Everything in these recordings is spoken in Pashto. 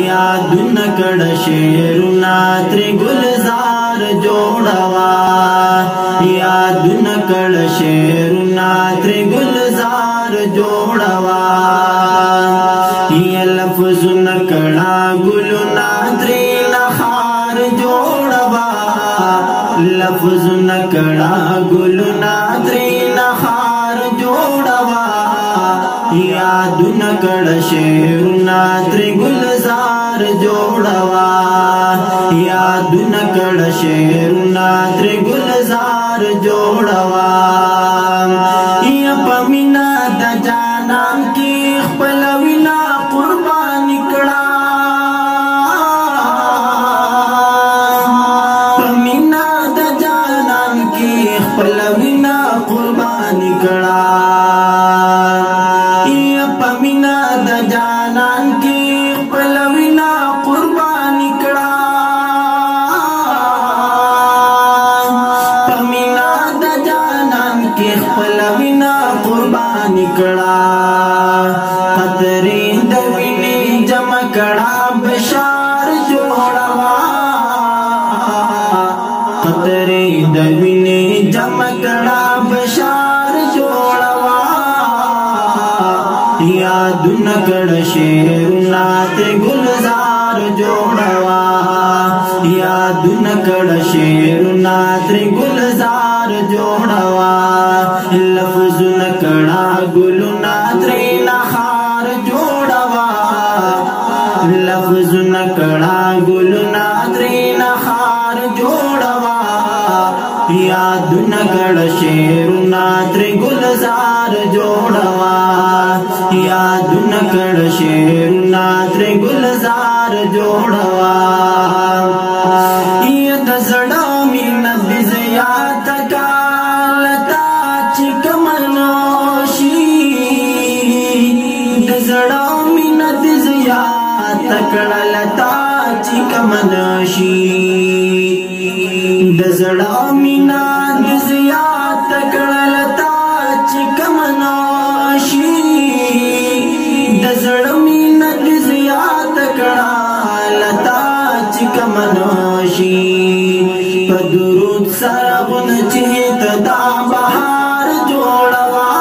یادونه کړه شعرونه ترې ګلزار جوړوا یادونه کړه شعرونه ترې ګلزار جوړوا یا لفظونه کړه ګلونه ترې نخار جوړوا لفظونه کړه ګلونه ترې نخار جوړوا یادونه کړه شعرونه ترې ګلزار جوړوا یادونه کړه شعرونه ترې ګلزار جوړوا یا په مینا د جانان کې خپل وینا قربان کړه په مینا د جانان کې خپل وینا قربان کړه پمینا د جانان کې خپل وینا قربان کړه پمینا د جانان کې خپل وینا قربان کړه قدرې د وینې جمع کړه بشار جوړوا قدرې د وینې جمع کړه بشار جوړوا یادونه کړه شعرونه ترې ګلزار جوړوا یادونه کړه شعرونه ترې ګلزار جوړوا لفظونه کړه ګلونه ترې نخار جوړوا لفظونه کړه ګلونه ترې نخار جوړوا یادونه کړه شعرونه ترې ګلزار جوړوا یادونه کړه شعرونه ترې ګلزار جوړوا یا د زړه مینه دې زیات کالتا چې کمنوشي د زړه مینه دې زیات کړلتا چې کمنوشي د زړه مینه دې زیات کړلتا چې کمنوشي د زړه مینه دې زیات کړلتا چې کمنوشي په درود سره غونچې ته دا بهار جوړوا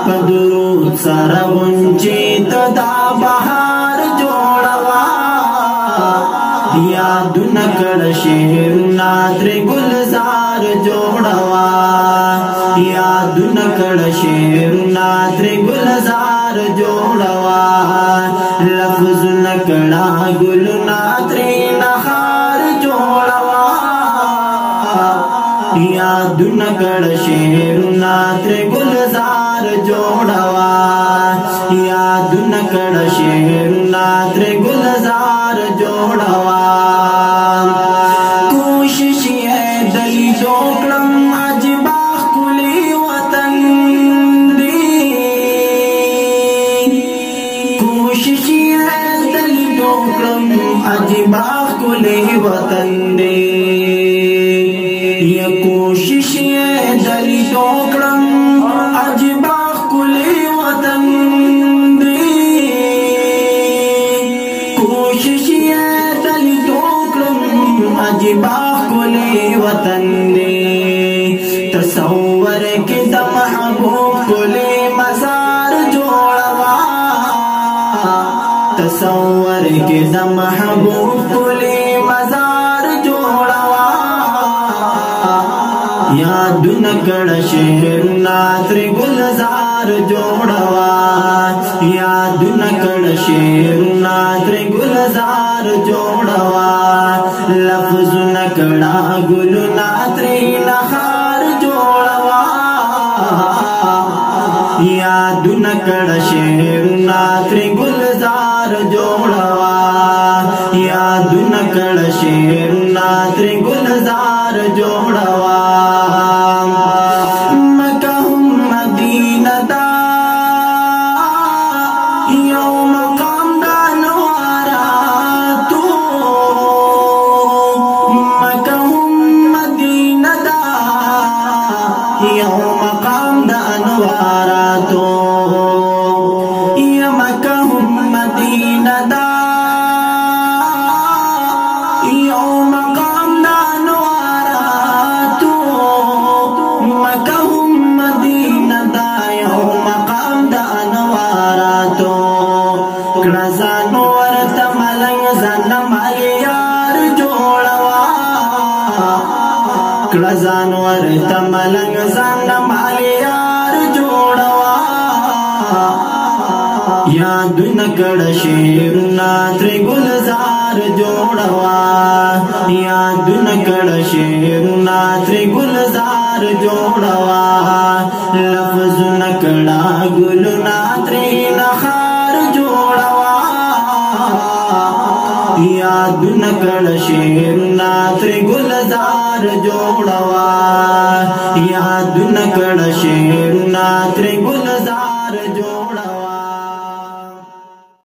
په درود سره غونچې ته دا بهار جوړوا یادونه کړه شعرونه ترې ګلزار جوړوا یادونه کړه شعرونه ترې ګلزار جوړوا لفظونه کړه ګلونه ترې نخار جوړوا یادونه کړه شعرونه ترې ګلزار جوړوا یادونه کړه شعرونه ترې ګلزار جوړوا کوشش یې د لیدو کړم عجیبه ښکلی وطن دی کوشش یې د لیدو کړم عجیبه ښکلی وطن دی یا کوشش یې د لیدو کړم عجیبه ښکلی وطن دی کوشش یې د لیدو کړم عجیبه ښکلی وطن دی تصور کې د محبوب ښکلی مزار جوړوا تصور کې د محبوب ښکلی مزار جوړوا یادونه کړه شعرونه ترې ګلزار جوړوا یادونه کړه شعرونه ترې ګلزار جوړوا لفظونه کړه ګلونه ترې نخار جوړوا یادونه کړه شعرونه ترې ګلزار جوړوا یادونه کړه شعرونه ترې ګلزار جوړوا مکه هم مدینه دا یو مقام د انواراتو مکه هم مدینه دا یو مقام د انواراتو یا مکه هم مدینه دا یو مقام دا نواراتو مکہ هم مدینہ دا یو مقام دا نواراتو کړه ورته ملنګ ځان مالي یار جوړوا کړه ځان ورته ملنګ ځان مالي یار جوړوا یادونه کړه شعرونه ترې ګلزار جوړوا یادونه کړه شعرونه ترې ګلزار جوړوا لفظونه کړه ګلونه ترې نخار جوړوا یادونه کړه شعرونه ترې ګلزار جوړوا یادونه کړه شعرونه ترې